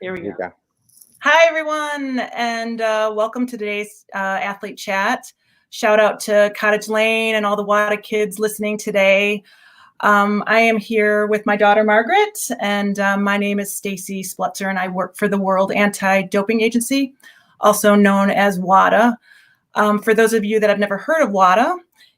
There we go. Hi, everyone, and welcome to today's Athlete Chat. Shout out to Cottage Lane and all the WADA kids listening today. I am here with my daughter, Margaret, and my name is Stacy Splutzer, and I work for the World Anti-Doping Agency, also known as WADA. For those of you that have never heard of WADA,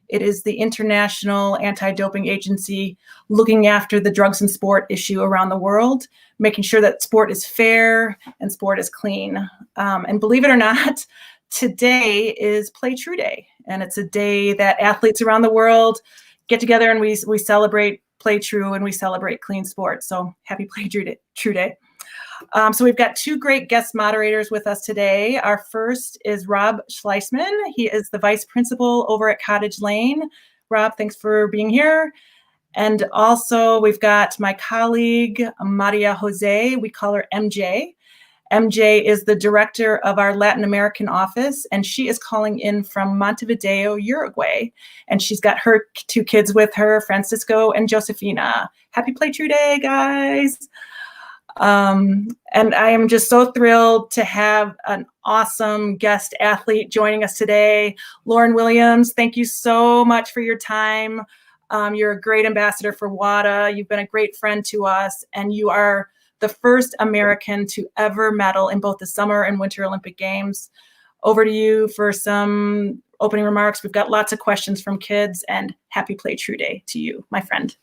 it is the International Anti-Doping Agency looking after the drugs and sport issue around the world, making sure that sport is fair and sport is clean. And believe it or not, today is Play True Day. And it's a day that athletes around the world get together and we celebrate Play True and we celebrate clean sport. So happy Play True Day. So we've got two great guest moderators with us today. Our first is Rob Schleisman. He is the vice principal over at Cottage Lane. Rob, thanks for being here. And also we've got my colleague, Maria Jose. We call her MJ. MJ is the director of our Latin American office, and she is calling in from Montevideo, Uruguay. And she's got her two kids with her, Francisco and Josefina. Happy Play True Day, guys. And I am just so thrilled to have an awesome guest athlete joining us today. Lauryn Williams, thank you so much for your time. You're a great ambassador for WADA. You've been a great friend to us, and you are the first American to ever medal in both the Summer and Winter Olympic Games. Over to you for some opening remarks. We've got lots of questions from kids, and happy Play True Day to you, my friend.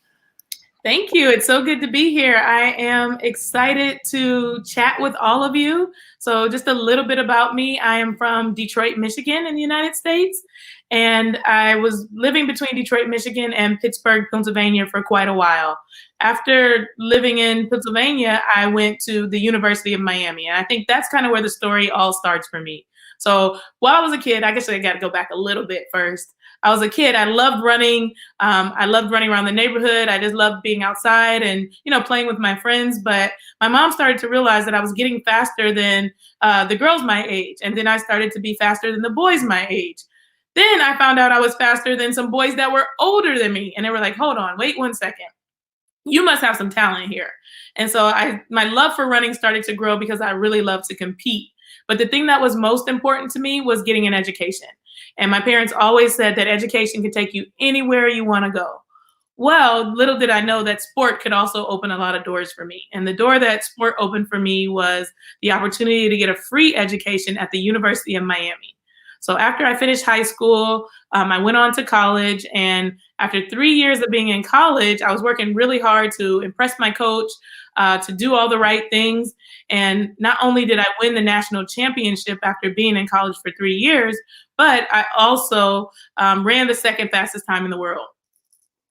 Thank you. It's so good to be here. I am excited to chat with all of you. So just a little bit about me. I am from Detroit, Michigan in the United States. And I was living between Detroit, Michigan and Pittsburgh, Pennsylvania for quite a while. After living in Pennsylvania, I went to the University of Miami. And I think that's kind of where the story all starts for me. So while I was a kid, I guess I got to go back a little bit first. I was a kid. I loved running. I loved running around the neighborhood. I just loved being outside and, playing with my friends. But my mom started to realize that I was getting faster than the girls my age. And then I started to be faster than the boys my age. Then I found out I was faster than some boys that were older than me. And they were like, hold on, wait 1 second. You must have some talent here. And so my love for running started to grow because I really love to compete. But the thing that was most important to me was getting an education. And my parents always said that education could take you anywhere you want to go. Well, little did I know that sport could also open a lot of doors for me. And the door that sport opened for me was the opportunity to get a free education at the University of Miami. So after I finished high school, I went on to college. And after 3 years of being in college, I was working really hard to impress my coach, to do all the right things. And not only did I win the national championship after being in college for 3 years, but I also ran the second fastest time in the world.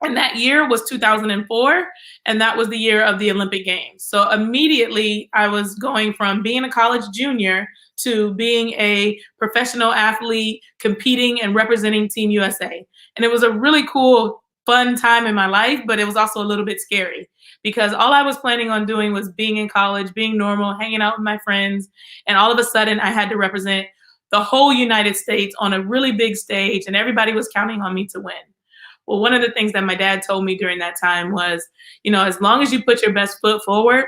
And that year was 2004, and that was the year of the Olympic Games. So immediately I was going from being a college junior to being a professional athlete, competing and representing Team USA. And it was a really cool, fun time in my life, but it was also a little bit scary because all I was planning on doing was being in college, being normal, hanging out with my friends. And all of a sudden I had to represent the whole United States on a really big stage, and everybody was counting on me to win. Well, one of the things that my dad told me during that time was, as long as you put your best foot forward,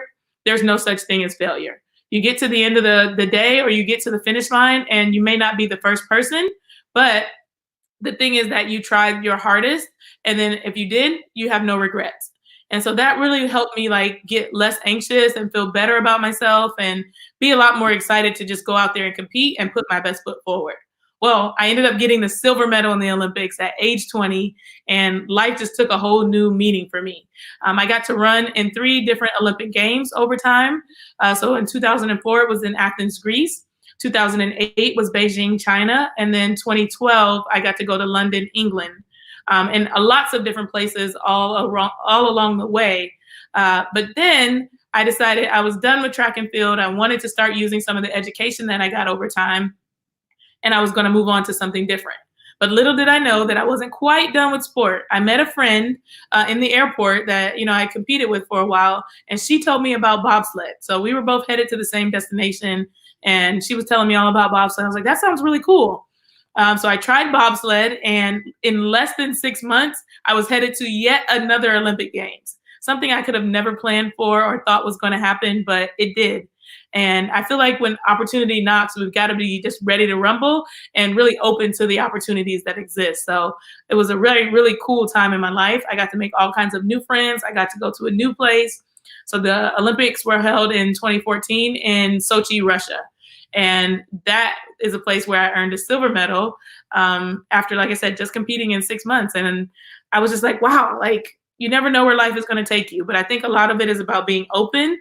there's no such thing as failure. You get to the end of the day or you get to the finish line and you may not be the first person, but the thing is that you tried your hardest. And then if you did, you have no regrets. And so that really helped me get less anxious and feel better about myself and be a lot more excited to just go out there and compete and put my best foot forward. Well, I ended up getting the silver medal in the Olympics at age 20, and life just took a whole new meaning for me. I got to run in 3 different Olympic Games over time. So in 2004, it was in Athens, Greece. 2008 was Beijing, China. And then 2012, I got to go to London, England. And lots of different places all along the way. But then I decided I was done with track and field. I wanted to start using some of the education that I got over time, and I was going to move on to something different. But little did I know that I wasn't quite done with sport. I met a friend in the airport that I competed with for a while, and she told me about bobsled. So we were both headed to the same destination, and she was telling me all about bobsled. I was like, that sounds really cool. So I tried bobsled, and in less than 6 months, I was headed to yet another Olympic Games. Something I could have never planned for or thought was going to happen, but it did. And I feel like when opportunity knocks, we've got to be just ready to rumble and really open to the opportunities that exist. So it was a really, really cool time in my life. I got to make all kinds of new friends. I got to go to a new place. So the Olympics were held in 2014 in Sochi, Russia. And that is a place where I earned a silver medal after, like I said, just competing in 6 months. And I was just like, wow, like you never know where life is going to take you. But I think a lot of it is about being open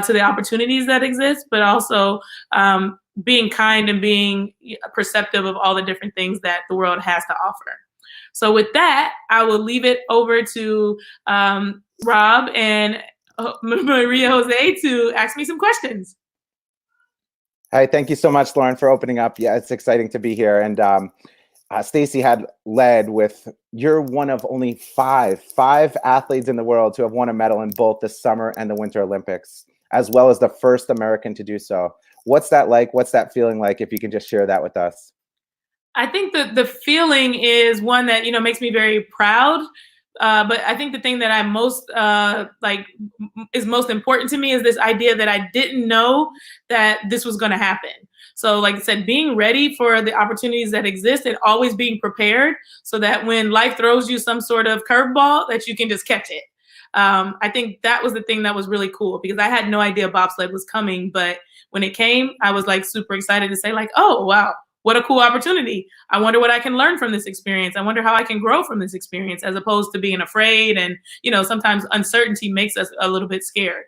to the opportunities that exist, but also being kind and being perceptive of all the different things that the world has to offer. So with that, I will leave it over to Rob and Maria Jose to ask me some questions. Hi, thank you so much, Lauren, for opening up. Yeah, it's exciting to be here. And Stacy had led with, you're one of only five athletes in the world to have won a medal in both the Summer and the Winter Olympics, as well as the first American to do so. What's that like? What's that feeling like? If you can just share that with us. I think that the feeling is one that, makes me very proud. But I think the thing that I most is most important to me is this idea that I didn't know that this was going to happen. So like I said, being ready for the opportunities that exist and always being prepared so that when life throws you some sort of curveball that you can just catch it. I think that was the thing that was really cool because I had no idea bobsled was coming. But when it came, I was like super excited to say like, oh, wow. What a cool opportunity. I wonder what I can learn from this experience. I wonder how I can grow from this experience as opposed to being afraid. And, sometimes uncertainty makes us a little bit scared.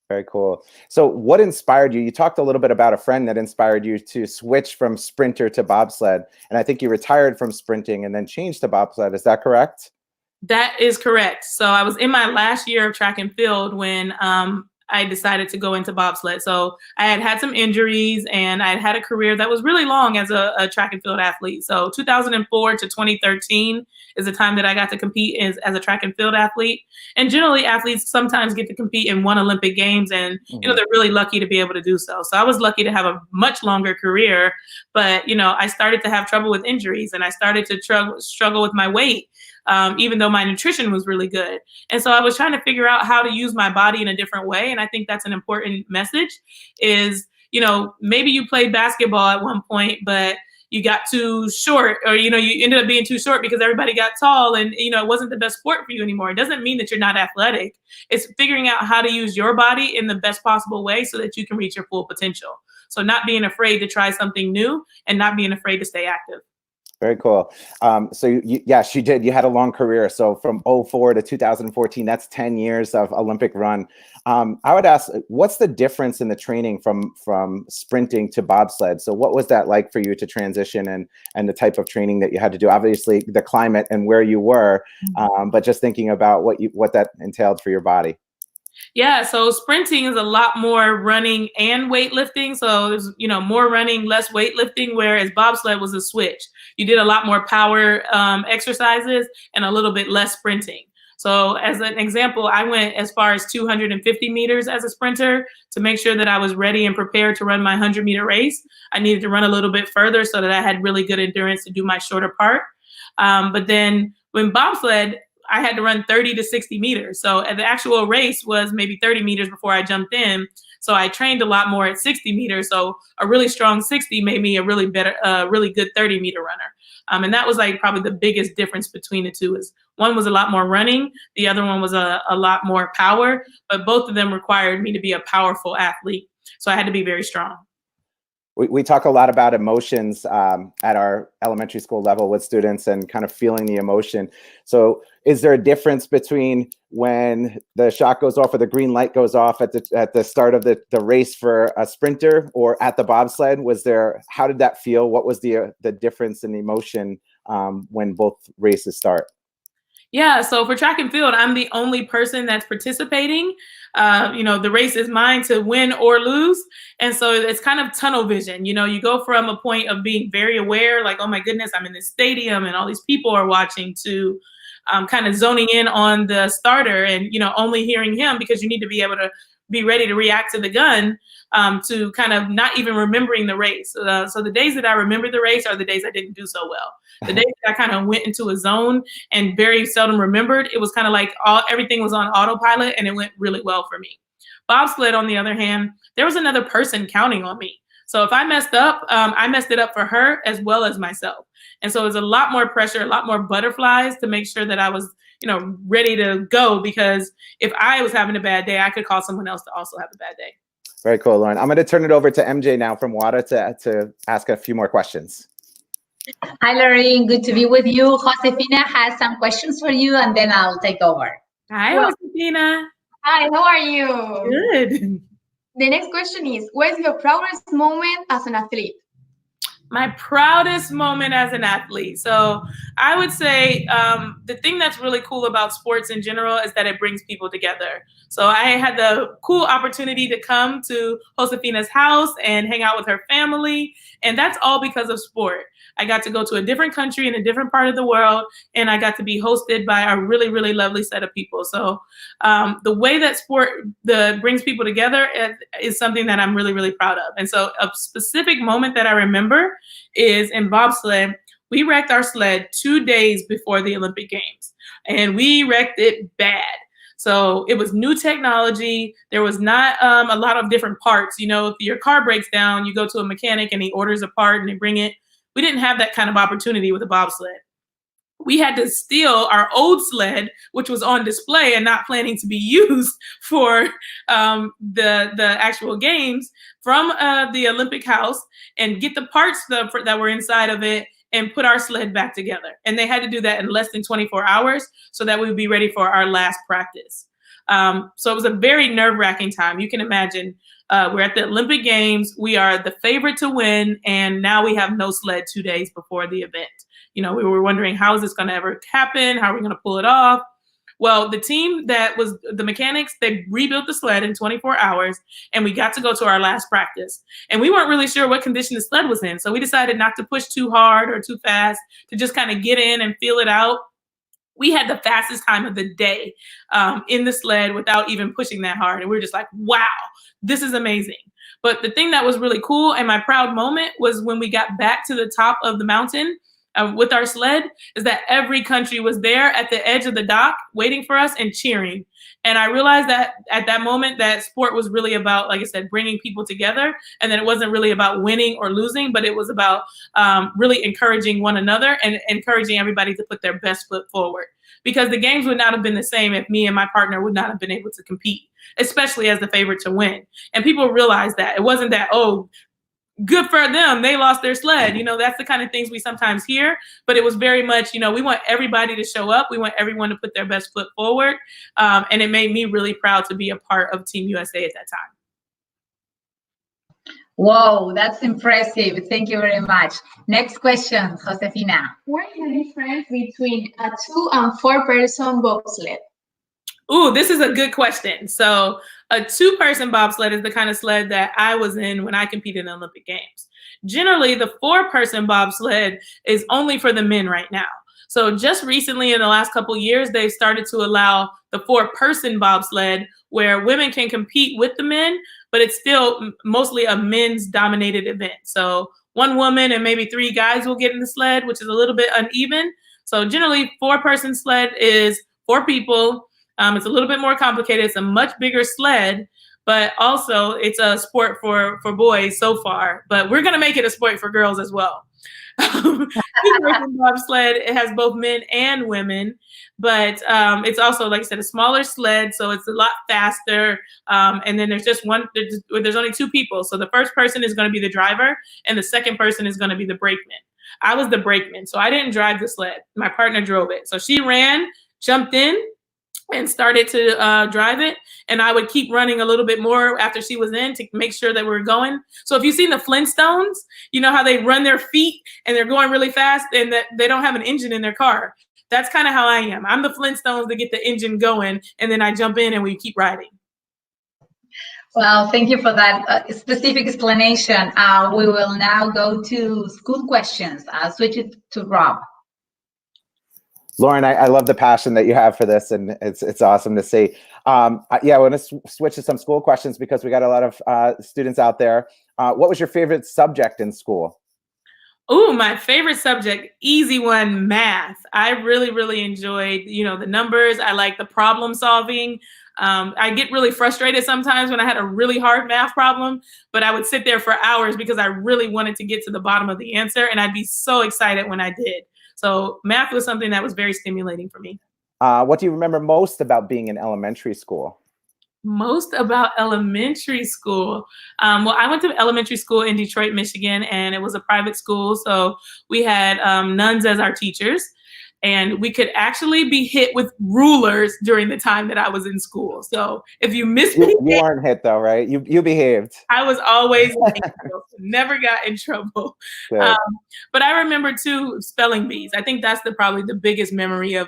Very cool. So what inspired you? You talked a little bit about a friend that inspired you to switch from sprinter to bobsled. And I think you retired from sprinting and then changed to bobsled. Is that correct? That is correct. So I was in my last year of track and field when I decided to go into bobsled. So I had some injuries and I had a career that was really long as a track and field athlete. So 2004 to 2013 is the time that I got to compete as a track and field athlete. And generally athletes sometimes get to compete in one Olympic Games and, they're really lucky to be able to do so. So I was lucky to have a much longer career, but, I started to have trouble with injuries and I started to struggle with my weight. Even though my nutrition was really good. And so I was trying to figure out how to use my body in a different way. And I think that's an important message is, maybe you played basketball at one point, but you got too short or, you ended up being too short because everybody got tall and, it wasn't the best sport for you anymore. It doesn't mean that you're not athletic. It's figuring out how to use your body in the best possible way so that you can reach your full potential. So not being afraid to try something new and not being afraid to stay active. Very cool. So yes, you did. You had a long career. So from 2004 to 2014, that's 10 years of Olympic run. I would ask, what's the difference in the training from sprinting to bobsled? So what was that like for you to transition and the type of training that you had to do? Obviously the climate and where you were, but just thinking about what that entailed for your body. Yeah, so sprinting is a lot more running and weightlifting. So there's, more running, less weightlifting, whereas bobsled was a switch. You did a lot more power exercises and a little bit less sprinting. So as an example, I went as far as 250 meters as a sprinter to make sure that I was ready and prepared to run my 100-meter race. I needed to run a little bit further so that I had really good endurance to do my shorter part. But then when bobsled, I had to run 30 to 60 meters. So the actual race was maybe 30 meters before I jumped in. So I trained a lot more at 60 meters. So a really strong 60 made me a really good 30-meter runner. And that was like probably the biggest difference between the two is one was a lot more running. The other one was a lot more power, but both of them required me to be a powerful athlete. So I had to be very strong. We talk a lot about emotions at our elementary school level with students and kind of feeling the emotion. So is there a difference between when the shot goes off or the green light goes off at the start of the race for a sprinter or at the bobsled? How did that feel? What was the difference in the emotion when both races start? Yeah, so for track and field, I'm the only person that's participating. The race is mine to win or lose. And so it's kind of tunnel vision. You go from a point of being very aware, like, oh my goodness, I'm in this stadium and all these people are watching, to kind of zoning in on the starter and, only hearing him because you need to be able to be ready to react to the gun, to kind of not even remembering the race. So the days that I remember the race are the days I didn't do so well. The days that I kind of went into a zone and very seldom remembered, it was kind of like everything was on autopilot and it went really well for me. Bobsled, on the other hand, there was another person counting on me. So if I messed up, I messed it up for her as well as myself. And so it was a lot more pressure, a lot more butterflies to make sure that I was, ready to go, because if I was having a bad day, I could cause someone else to also have a bad day. Very cool, Lauren. I'm going to turn it over to MJ now from WADA to ask a few more questions. Hi, Lauryn. Good to be with you. Josefina has some questions for you, and then I'll take over. Hi, Josefina. Hi, how are you? Good. The next question is, what is your proudest moment as an athlete? My proudest moment as an athlete. So I would say the thing that's really cool about sports in general is that it brings people together. So I had the cool opportunity to come to Josefina's house and hang out with her family. And that's all because of sport. I got to go to a different country in a different part of the world, and I got to be hosted by a really, really lovely set of people. So the way that sport brings people together is something that I'm really, really proud of. And so a specific moment that I remember is in bobsled. We wrecked our sled 2 days before the Olympic Games, and we wrecked it bad. So it was new technology. There was not a lot of different parts. If your car breaks down, you go to a mechanic and he orders a part and they bring it. We didn't have that kind of opportunity with a bobsled. We had to steal our old sled, which was on display and not planning to be used for the actual games, from the Olympic house, and get the parts that were inside of it and put our sled back together. And they had to do that in less than 24 hours so that we would be ready for our last practice. So it was a very nerve-wracking time. You can imagine. We're at the Olympic Games. We are the favorite to win, and now we have no sled 2 days before the event. We were wondering, how is this going to ever happen? How are we going to pull it off? Well, the team that was the mechanics, they rebuilt the sled in 24 hours, and we got to go to our last practice. And we weren't really sure what condition the sled was in, so we decided not to push too hard or too fast, to just kind of get in and feel it out. We had the fastest time of the day in the sled without even pushing that hard. And we were just like, wow, this is amazing. But the thing that was really cool and my proud moment was when we got back to the top of the mountain with our sled, is that every country was there at the edge of the dock waiting for us and cheering. And I realized that at that moment that sport was really about, like I said, bringing people together, and that it wasn't really about winning or losing, but it was about really encouraging one another and encouraging everybody to put their best foot forward. Because the games would not have been the same if me and my partner would not have been able to compete, especially as the favorite to win. And people realized that. It wasn't that, oh, good for them, they lost their sled. That's the kind of things we sometimes hear, but it was very much, we want everybody to show up. We want everyone to put their best foot forward. And it made me really proud to be a part of Team USA at that time. Whoa, that's impressive. Thank you very much. Next question, Josefina. What is the difference between a 2- and 4-person bobsled? Ooh, this is a good question. So a 2-person bobsled is the kind of sled that I was in when I competed in the Olympic Games. Generally, the 4-person bobsled is only for the men right now. So just recently, in the last couple of years, they've started to allow the 4-person bobsled, where women can compete with the men, but it's still mostly a men's dominated event. So 1 woman and maybe 3 guys will get in the sled, which is a little bit uneven. So generally 4-person sled is 4 people. It's a little bit more complicated. It's a much bigger sled, but also it's a sport for boys so far, but we're going to make it a sport for girls as well. 2-person bobsled, it has both men and women, but it's also, like I said, a smaller sled, so it's a lot faster. And then there's just there's only 2 people. So the first person is going to be the driver, and the second person is going to be the brakeman. I was the brakeman, so I didn't drive the sled. My partner drove it. So she ran, jumped in, and started to drive it. And I would keep running a little bit more after she was in to make sure that we were going. So if you've seen the Flintstones, you know how they run their feet and they're going really fast and that they don't have an engine in their car. That's kind of how I am. I'm the Flintstones to get the engine going, and then I jump in and we keep riding. Well, thank you for that specific explanation. We will now go to school questions. I'll switch it to Rob. Lauren, I love the passion that you have for this, and it's awesome to see. Yeah, I want to switch to some school questions because we got a lot of students out there. What was your favorite subject in school? Oh, my favorite subject, easy one, math. I really, really enjoyed, the numbers. I like the problem solving. I get really frustrated sometimes when I had a really hard math problem, but I would sit there for hours because I really wanted to get to the bottom of the answer, and I'd be so excited when I did. So math was something that was very stimulating for me. What do you remember most about being in elementary school? Most about elementary school. Well, I went to elementary school in Detroit, Michigan, and it was a private school. So we had nuns as our teachers. And we could actually be hit with rulers during the time that I was in school. So if you missed me, you weren't hit though, right? You behaved. I was always never got in trouble. But I remember too spelling bees. I think that's probably the biggest memory of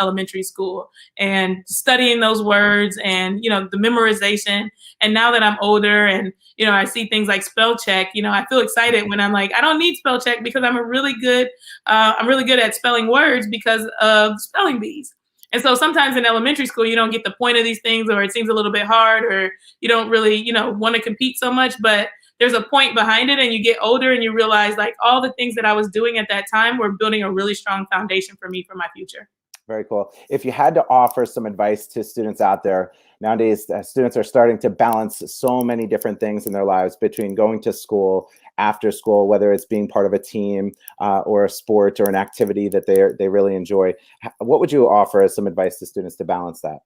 elementary school, and studying those words and the memorization. And now that I'm older and I see things like spell check, I feel excited when I'm like, I don't need spell check because I'm really good at spelling words because of spelling bees. And so sometimes in elementary school, you don't get the point of these things, or it seems a little bit hard, or you don't really, want to compete so much, but there's a point behind it, and you get older and you realize like all the things that I was doing at that time were building a really strong foundation for me for my future. Very cool. If you had to offer some advice to students out there, nowadays students are starting to balance so many different things in their lives between going to school, after school, whether it's being part of a team or a sport or an activity that they really enjoy. What would you offer as some advice to students to balance that?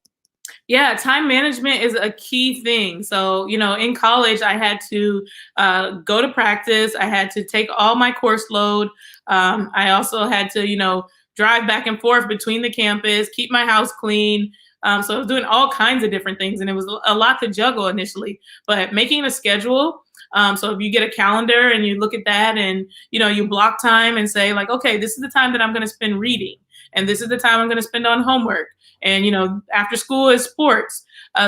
Yeah, time management is a key thing. So, in college, I had to go to practice. I had to take all my course load. I also had to, drive back and forth between the campus, keep my house clean. So I was doing all kinds of different things, and it was a lot to juggle initially. But making a schedule, so if you get a calendar and you look at that and, you block time and say like, okay, this is the time that I'm going to spend reading, and this is the time I'm going to spend on homework. And, after school is sports.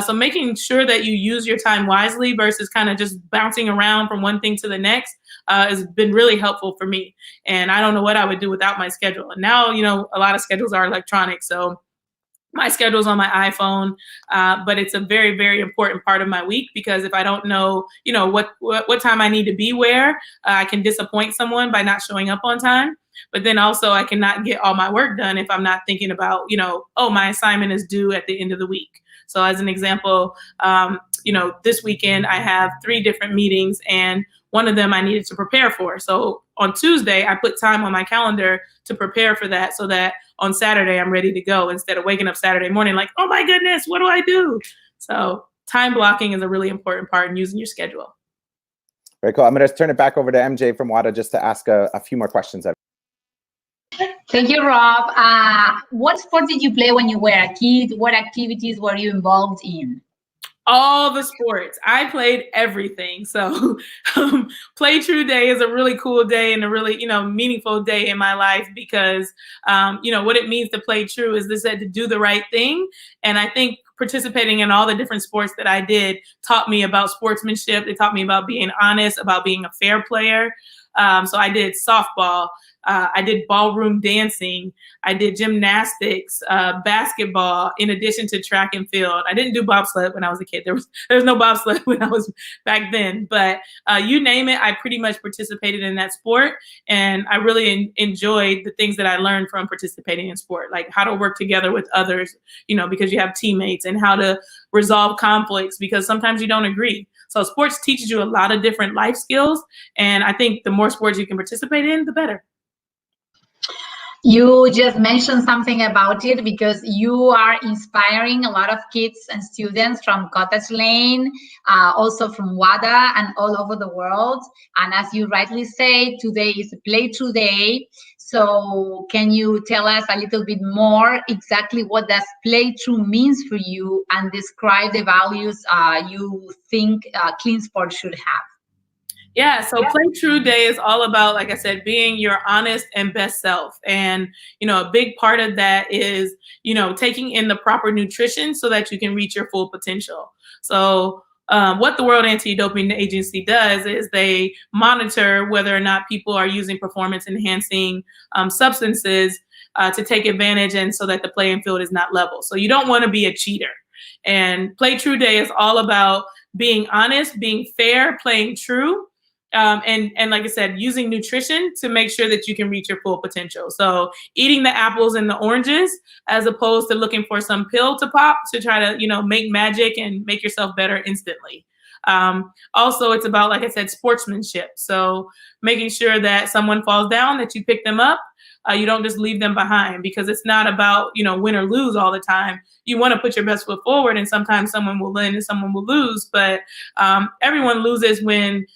So making sure that you use your time wisely versus kind of just bouncing around from one thing to the next has been really helpful for me. And I don't know what I would do without my schedule. And now, a lot of schedules are electronic. So my schedule's on my iPhone, but it's a very, very important part of my week, because if I don't know, what time I need to be where, I can disappoint someone by not showing up on time. But then also I cannot get all my work done if I'm not thinking about, oh, my assignment is due at the end of the week. So as an example, this weekend I have 3 different meetings, and one of them I needed to prepare for. So on Tuesday, I put time on my calendar to prepare for that, so that on Saturday I'm ready to go, instead of waking up Saturday morning like, oh my goodness, what do I do? So time blocking is a really important part in using your schedule. Very cool. I'm going to turn it back over to MJ from WADA just to ask a few more questions. Thank you, Rob. What sport did you play when you were a kid? What activities were you involved in? All the sports. I played everything. So Play True Day is a really cool day and a really, meaningful day in my life, because, what it means to play true is to do the right thing. And I think participating in all the different sports that I did taught me about sportsmanship. It taught me about being honest, about being a fair player. So I did softball. I did ballroom dancing. I did gymnastics, basketball, in addition to track and field. I didn't do bobsled when I was a kid. There was no bobsled when I was back then. But you name it, I pretty much participated in that sport. And I really enjoyed the things that I learned from participating in sport, like how to work together with others, because you have teammates, and how to resolve conflicts, because sometimes you don't agree. So sports teaches you a lot of different life skills. And I think the more sports you can participate in, the better. You just mentioned something about it, because you are inspiring a lot of kids and students from Cottage Lane, also from WADA and all over the world. And as you rightly say, today is a Play True Day. So can you tell us a little bit more exactly what does Play True means for you, and describe the values you think clean sports should have? Yeah, so Play True Day is all about, like I said, being your honest and best self. And, a big part of that is, taking in the proper nutrition so that you can reach your full potential. So what the World Anti-Doping Agency does is they monitor whether or not people are using performance-enhancing substances to take advantage, and so that the playing field is not level. So you don't want to be a cheater. And Play True Day is all about being honest, being fair, playing true. and like I said, using nutrition to make sure that you can reach your full potential. So eating the apples and the oranges, as opposed to looking for some pill to pop to try to, make magic and make yourself better instantly. Also, it's about, like I said, sportsmanship. So making sure that someone falls down, that you pick them up. You don't just leave them behind, because it's not about, win or lose all the time. You want to put your best foot forward, and sometimes someone will win and someone will lose, but everyone loses when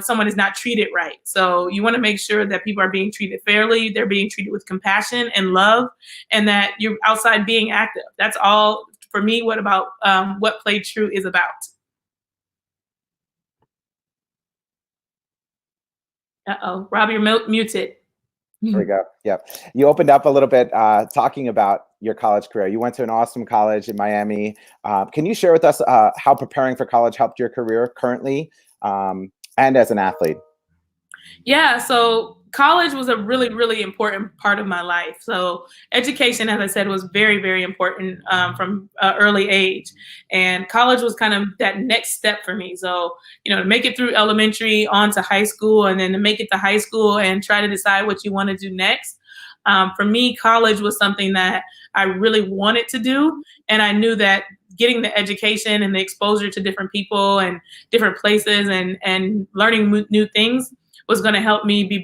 someone is not treated right. So you want to make sure that people are being treated fairly, they're being treated with compassion and love, and that you're outside being active. That's all for me what Play True is about. Uh-oh, Rob, you're muted. There we go. Yep. You opened up a little bit talking about your college career. You went to an awesome college in Miami. Can you share with us how preparing for college helped your career currently and as an athlete? Yeah, so college was a really, really important part of my life. So education, as I said, was very, very important from early age. And college was kind of that next step for me. So, to make it through elementary on to high school, and then to make it to high school and try to decide what you want to do next. For me, college was something that I really wanted to do. And I knew that getting the education and the exposure to different people and different places and learning new things was going to help me be a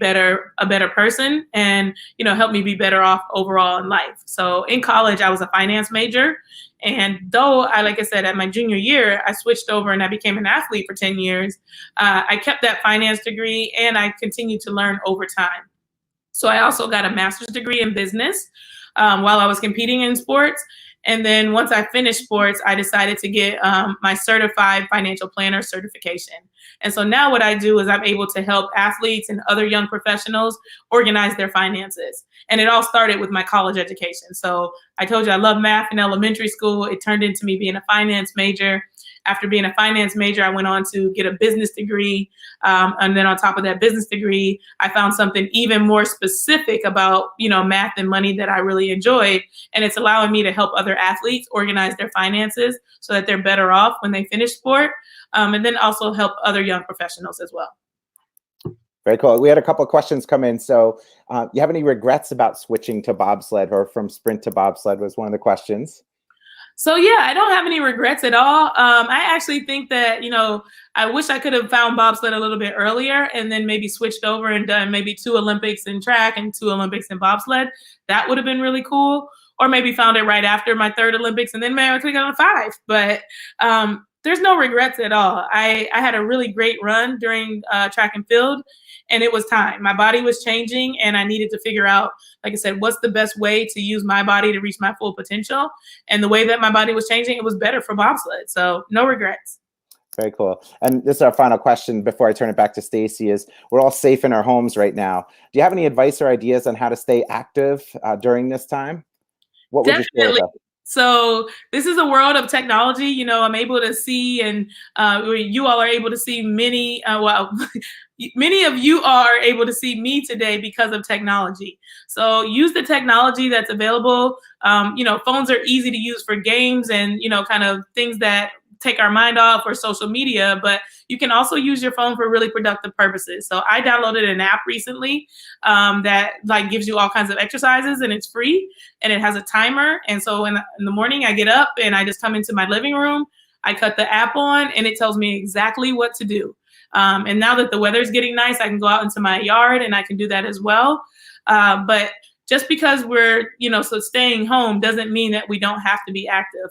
better person, and, help me be better off overall in life. So in college, I was a finance major. And though like I said, at my junior year, I switched over and I became an athlete for 10 years. I kept that finance degree and I continued to learn over time. So I also got a master's degree in business while I was competing in sports. And then once I finished sports, I decided to get my certified financial planner certification. And so now what I do is I'm able to help athletes and other young professionals organize their finances. And it all started with my college education. So I told you I love math in elementary school. It turned into me being a finance major. After being a finance major, I went on to get a business degree. And then on top of that business degree, I found something even more specific about, math and money that I really enjoyed. And it's allowing me to help other athletes organize their finances so that they're better off when they finish sport. And then also help other young professionals as well. Very cool. We had a couple of questions come in. So you have any regrets about switching to bobsled, or from sprint to bobsled was one of the questions. So yeah, I don't have any regrets at all. I actually think that, I wish I could have found bobsled a little bit earlier and then maybe switched over and done maybe 2 Olympics in track and 2 Olympics in bobsled. That would have been really cool. Or maybe found it right after my 3rd Olympics and then maybe I could have gone 5. But there's no regrets at all. I had a really great run during track and field, and it was time. My body was changing, and I needed to figure out, like I said, what's the best way to use my body to reach my full potential. And the way that my body was changing, it was better for bobsled. So no regrets. Very cool. And this is our final question before I turn it back to Stacy. Is we're all safe in our homes right now. Do you have any advice or ideas on how to stay active during this time? What would you share with us? So this is a world of technology. I'm able to see, and you all are able to see many, many of you are able to see me today because of technology. So use the technology that's available. Phones are easy to use for games and, kind of things that take our mind off, or social media, but you can also use your phone for really productive purposes. So I downloaded an app recently that gives you all kinds of exercises, and it's free and it has a timer. And so in the morning I get up and I just come into my living room, I cut the app on, and it tells me exactly what to do. And now that the weather's getting nice, I can go out into my yard and I can do that as well. But just because we're, so staying home doesn't mean that we don't have to be active.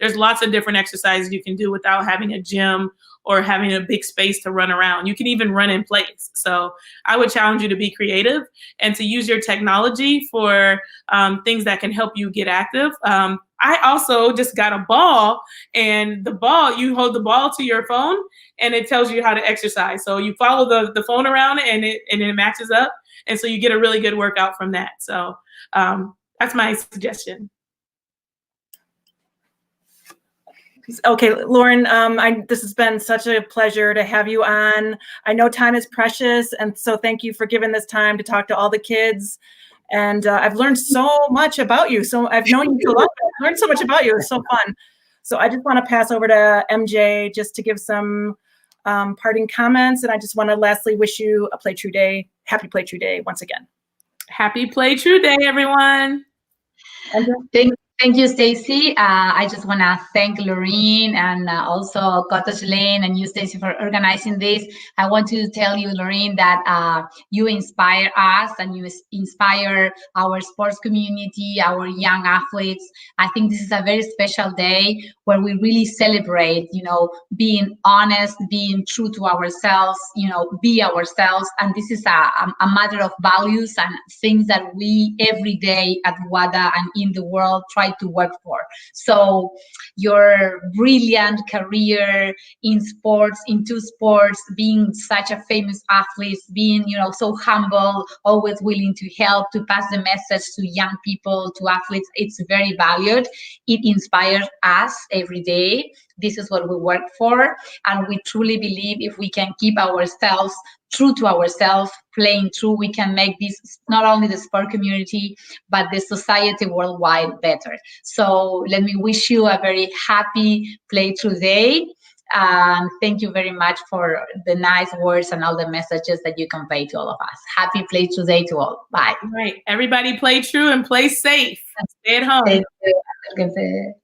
There's lots of different exercises you can do without having a gym or having a big space to run around. You can even run in place. So I would challenge you to be creative and to use your technology for things that can help you get active. I also just got a ball, and the ball, you hold the ball to your phone and it tells you how to exercise. So you follow the phone around and it matches up. And so you get a really good workout from that. So that's my suggestion. Okay, Lauryn, this has been such a pleasure to have you on. I know time is precious, and so thank you for giving this time to talk to all the kids. And I've learned so much about you. So I've known you for a long time. I've learned so much about you. It's so fun. So I just want to pass over to MJ just to give some parting comments. And I just want to lastly wish you a Play True Day. Happy Play True Day once again. Happy Play True Day, everyone. Thank you, Stacy. I just want to thank Lauryn and also Cottage Lane and you, Stacy, for organizing this. I want to tell you, Lauryn, that you inspire us and you inspire our sports community, our young athletes. I think this is a very special day where we really celebrate, being honest, being true to ourselves, be ourselves. And this is a matter of values and things that we every day at WADA and in the world try to work for. So your brilliant career in sports, into sports, being such a famous athlete, being, so humble, always willing to help, to pass the message to young people, to athletes, it's very valued. It inspires us every day. This is what we work for. And we truly believe if we can keep ourselves true to ourselves, playing true, we can make this not only the sport community, but the society worldwide better. So let me wish you a very happy Play True Day. Thank you very much for the nice words and all the messages that you convey to all of us. Happy Play True Day to all. Bye. All right. Everybody play true and play safe. Stay at home. Thank you.